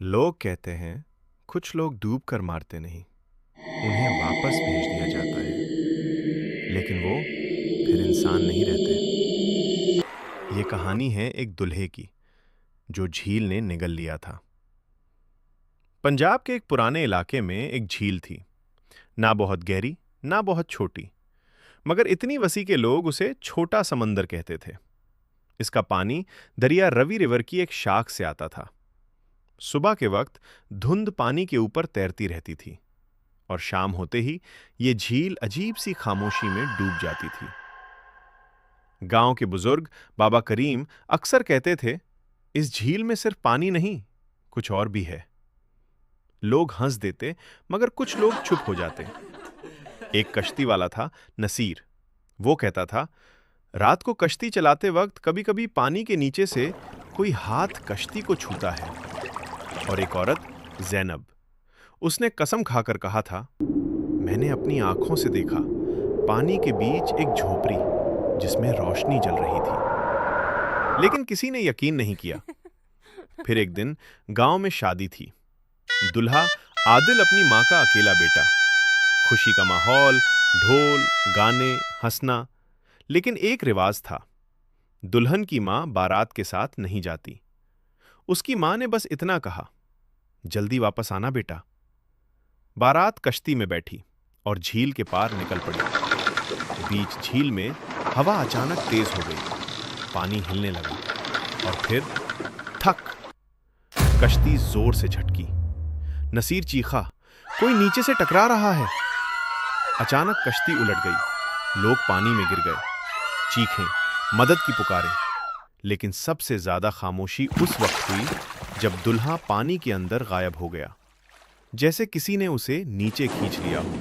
लोग कहते हैं कुछ लोग डूब कर मारते नहीं, उन्हें वापस भेज दिया जाता है। लेकिन वो फिर इंसान नहीं रहते। ये कहानी है एक दूल्हे की जो झील ने निगल लिया था। पंजाब के एक पुराने इलाके में एक झील थी। ना बहुत गहरी, ना बहुत छोटी, मगर इतनी वसी के लोग उसे छोटा समंदर कहते थे। इसका पानी दरिया रवि रिवर की एक शाख से आता था। सुबह के वक्त धुंध पानी के ऊपर तैरती रहती थी और शाम होते ही ये झील अजीब सी खामोशी में डूब जाती थी। गांव के बुजुर्ग बाबा करीम अक्सर कहते थे, इस झील में सिर्फ पानी नहीं, कुछ और भी है। लोग हंस देते, मगर कुछ लोग चुप हो जाते। एक कश्ती वाला था, नसीर। वो कहता था, रात को कश्ती चलाते वक्त कभी-कभी पानी के नीचे से कोई हाथ कश्ती को छूता है। और एक औरत, जैनब, उसने कसम खाकर कहा था, मैंने अपनी आंखों से देखा पानी के बीच एक झोपड़ी जिसमें रोशनी जल रही थी। लेकिन किसी ने यकीन नहीं किया। फिर एक दिन गांव में शादी थी। दुल्हा आदिल अपनी मां का अकेला बेटा। खुशी का माहौल, ढोल, गाने, हंसना। लेकिन एक रिवाज था, दुल्हन की मां बारात के साथ नहीं जाती। उसकी मां ने बस इतना कहा, जल्दी वापस आना बेटा। बारात कश्ती में बैठी और झील के पार निकल पड़ी। बीच झील में हवा अचानक तेज हो गई। पानी हिलने लगा और फिर ठक, कश्ती जोर से झटकी। नसीर चीखा, कोई नीचे से टकरा रहा है। अचानक कश्ती उलट गई। लोग पानी में गिर गए, चीखें, मदद की पुकारें। लेकिन सबसे ज्यादा खामोशी उस वक्त हुई जब दुल्हा पानी के अंदर गायब हो गया, जैसे किसी ने उसे नीचे खींच लिया हो।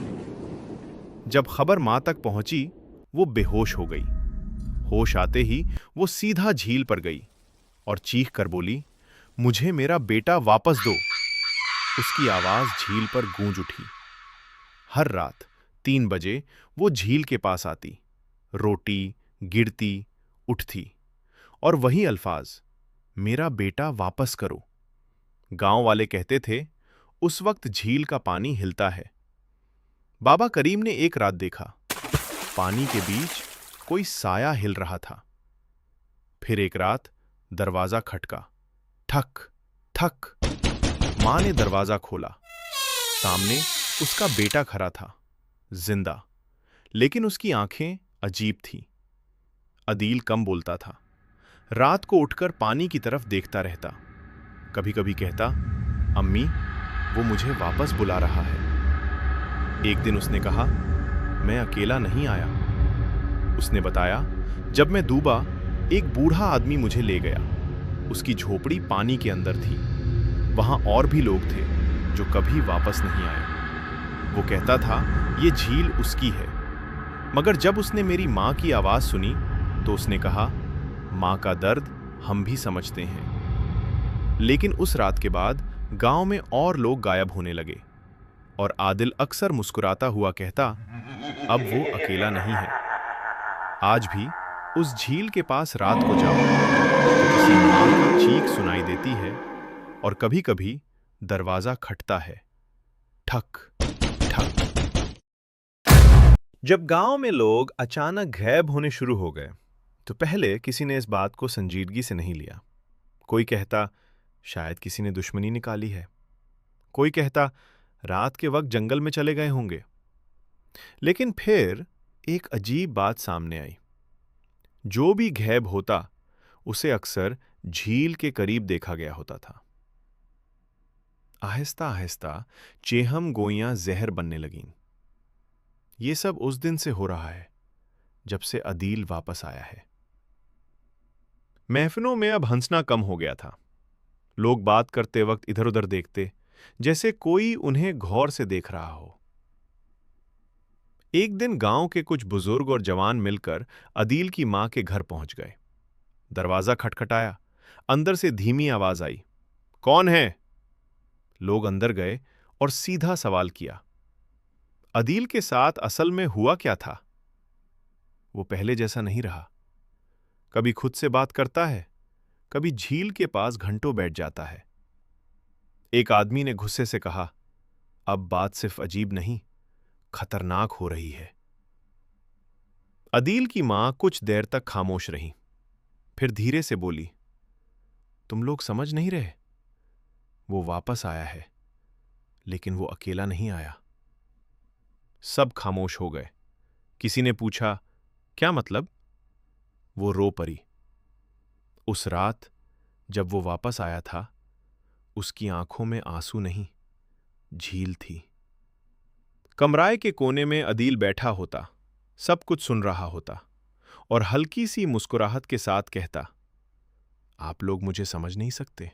जब खबर मां तक पहुंची, वो बेहोश हो गई। होश आते ही वो सीधा झील पर गई और चीख कर बोली, मुझे मेरा बेटा वापस दो। उसकी आवाज झील पर गूंज उठी। हर रात 3 बजे वो झील के पास आती, रोटी गिरती, उठती, और वही अल्फाज, मेरा बेटा वापस करो। गांव वाले कहते थे, उस वक्त झील का पानी हिलता है। बाबा करीम ने एक रात देखा, पानी के बीच कोई साया हिल रहा था। फिर एक रात दरवाजा खटका, ठक ठक। मां ने दरवाजा खोला। सामने उसका बेटा खड़ा था, जिंदा, लेकिन उसकी आंखें अजीब थीं। अदील कम बोलता था। रात को उठकर पानी की तरफ देखता रहता। कभी-कभी कहता, अम्मी, वो मुझे वापस बुला रहा है। एक दिन उसने कहा, मैं अकेला नहीं आया। उसने बताया, जब मैं डूबा, एक बूढ़ा आदमी मुझे ले गया। उसकी झोपड़ी पानी के अंदर थी। वहां और भी लोग थे जो कभी वापस नहीं आए। वो कहता था, ये झील उसकी है। मगर जब उसने मेरी मां की आवाज सुनी तो उसने कहा, मां का दर्द हम भी समझते हैं। लेकिन उस रात के बाद गांव में और लोग गायब होने लगे और आदिल अक्सर मुस्कुराता हुआ कहता, अब वो अकेला नहीं है। आज भी उस झील के पास रात को जाओ तो किसी मां की चीख सुनाई देती है और कभी-कभी दरवाजा खटता है, ठक ठक। जब गांव में लोग अचानक गायब होने शुरू हो गए, तो पहले किसी ने इस बात को संजीदगी से नहीं लिया। कोई कहता, शायद किसी ने दुश्मनी निकाली है। कोई कहता, रात के वक्त जंगल में चले गए होंगे। लेकिन फिर एक अजीब बात सामने आई। जो भी गायब होता, उसे अक्सर झील के करीब देखा गया होता था। आहिस्ता आहिस्ता चेहम गोइयां जहर बनने लगीं। ये सब उस दिन से हो रहा है जब से अदील वापस आया है। महफिलों में अब हंसना कम हो गया था। लोग बात करते वक्त इधर उधर देखते, जैसे कोई उन्हें गौर से देख रहा हो। एक दिन गांव के कुछ बुजुर्ग और जवान मिलकर अदील की मां के घर पहुंच गए। दरवाजा खटखटाया। अंदर से धीमी आवाज आई, कौन है? लोग अंदर गए और सीधा सवाल किया, अदील के साथ असल में हुआ क्या था? वो पहले जैसा नहीं रहा। कभी खुद से बात करता है, कभी झील के पास घंटों बैठ जाता है। एक आदमी ने गुस्से से कहा, अब बात सिर्फ अजीब नहीं, खतरनाक हो रही है। अदील की मां कुछ देर तक खामोश रही, फिर धीरे से बोली, तुम लोग समझ नहीं रहे? वो वापस आया है, लेकिन वो अकेला नहीं आया। सब खामोश हो गए। किसी ने पूछा, क्या मतलब? वो रो पड़ी। उस रात जब वो वापस आया था, उसकी आंखों में आंसू नहीं, झील थी। कमराए के कोने में अदील बैठा होता, सब कुछ सुन रहा होता और हल्की सी मुस्कुराहट के साथ कहता, आप लोग मुझे समझ नहीं सकते।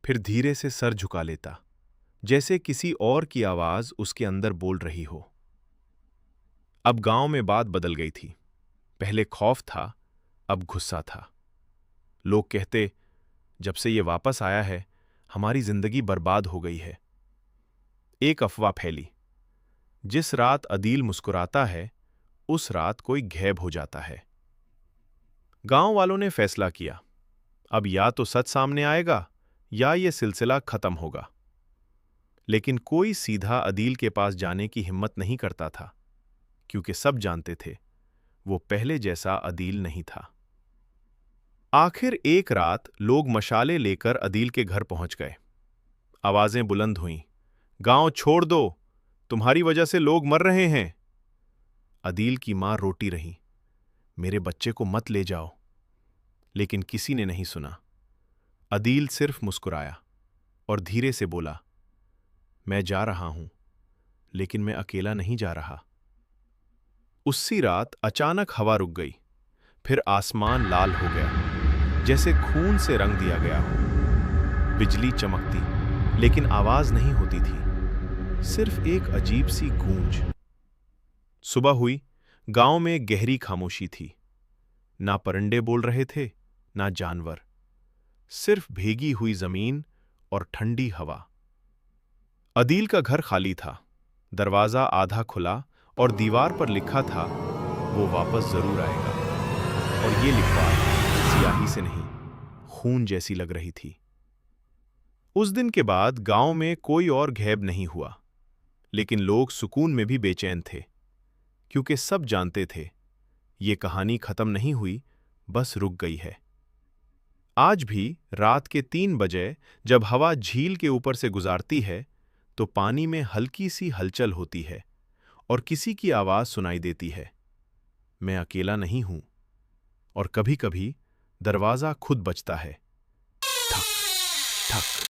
फिर धीरे से सर झुका लेता, जैसे किसी और की आवाज उसके अंदर बोल रही हो। अब गांव में बात बदल गई थी। पहले खौफ था, अब गुस्सा था। लोग कहते, जब से ये वापस आया है, हमारी जिंदगी बर्बाद हो गई है। एक अफवाह फैली, जिस रात अदील मुस्कुराता है, उस रात कोई गैब हो जाता है। गांव वालों ने फैसला किया, अब या तो सच सामने आएगा या ये सिलसिला खत्म होगा। लेकिन कोई सीधा अदील के पास जाने की हिम्मत नहीं करता था, क्योंकि सब जानते थे वो पहले जैसा अदील नहीं था। आखिर एक रात लोग मशाले लेकर अदील के घर पहुंच गए। आवाजें बुलंद हुईं, गांव छोड़ दो, तुम्हारी वजह से लोग मर रहे हैं। अदील की मां रोटी रही, मेरे बच्चे को मत ले जाओ। लेकिन किसी ने नहीं सुना। अदील सिर्फ मुस्कुराया और धीरे से बोला, मैं जा रहा हूं, लेकिन मैं अकेला नहीं जा रहा। उसी रात अचानक हवा रुक गई, फिर आसमान लाल हो गया, जैसे खून से रंग दिया गया हो। बिजली चमकती, लेकिन आवाज नहीं होती थी, सिर्फ एक अजीब सी गूंज। सुबह हुई, गांव में गहरी खामोशी थी। ना परिंदे बोल रहे थे, ना जानवर, सिर्फ भीगी हुई जमीन और ठंडी हवा। अदील का घर खाली था, दरवाजा आधा खुला और दीवार पर लिखा था, वो वापस जरूर आएगा। और ये लिखवार स्याही से नहीं, खून जैसी लग रही थी। उस दिन के बाद गांव में कोई और गैब नहीं हुआ, लेकिन लोग सुकून में भी बेचैन थे, क्योंकि सब जानते थे ये कहानी खत्म नहीं हुई, बस रुक गई है। आज भी रात के 3 बजे जब हवा झील के ऊपर से गुजारती है, तो पानी में हल्की सी हलचल होती है और किसी की आवाज सुनाई देती है, मैं अकेला नहीं हूं। और कभी-कभी दरवाजा खुद बजता है, ठक ठक।